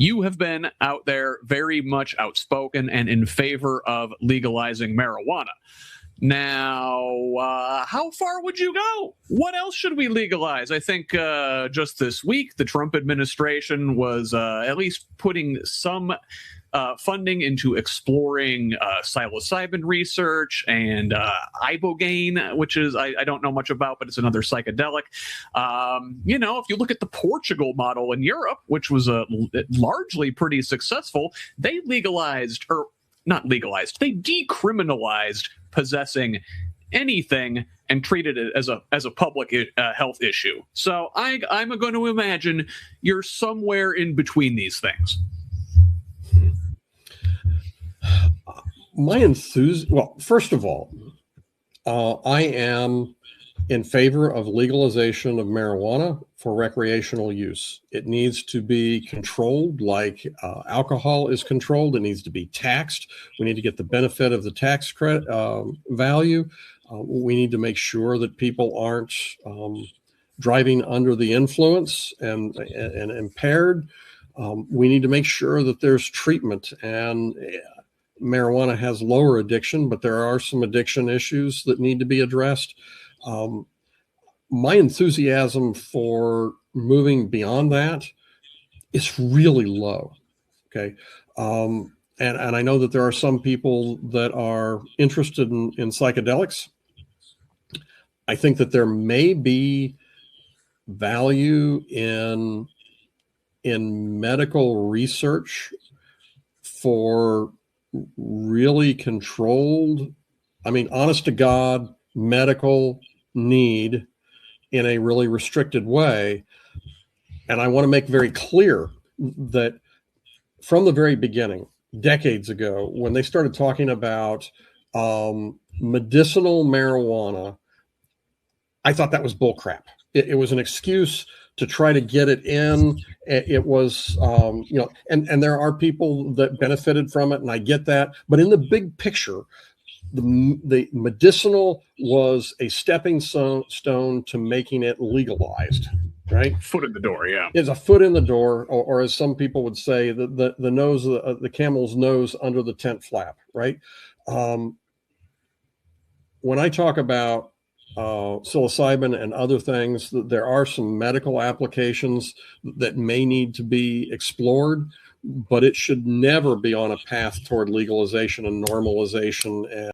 you have been out there very much outspoken and in favor of legalizing marijuana. Now, how far would you go? What else should we legalize? I think just this week, the Trump administration was at least putting some funding into exploring psilocybin research and ibogaine, which is I don't know much about, but it's another psychedelic. If you look at the Portugal model in Europe, which was largely pretty successful, they legalized, or not legalized, they decriminalized possessing anything and treated it as a public health issue. So I'm going to imagine you're somewhere in between these things. My enthusiasm. Well, first of all, I am in favor of legalization of marijuana for recreational use. It needs to be controlled like alcohol is controlled. It needs to be taxed. We need to get the benefit of the tax credit value. We need to make sure that people aren't driving under the influence and impaired. We need to make sure that there's treatment, and marijuana has lower addiction, but there are some addiction issues that need to be addressed. My enthusiasm for moving beyond that is really low. Okay. And I know that there are some people that are interested in psychedelics. I think that there may be value in medical research for really controlled, honest to God, medical need in a really restricted way. And I want to make very clear that from the very beginning, decades ago, when they started talking about medicinal marijuana, I thought that was bullcrap. It was an excuse to try to get it in. It was, and there are people that benefited from it, and I get that. But in the big picture, the medicinal was a stepping stone to making it legalized, right? Foot in the door, yeah. It's a foot in the door, or as some people would say, the nose, the camel's nose under the tent flap, right? When I talk about psilocybin and other things, there are some medical applications that may need to be explored, but it should never be on a path toward legalization and normalization. And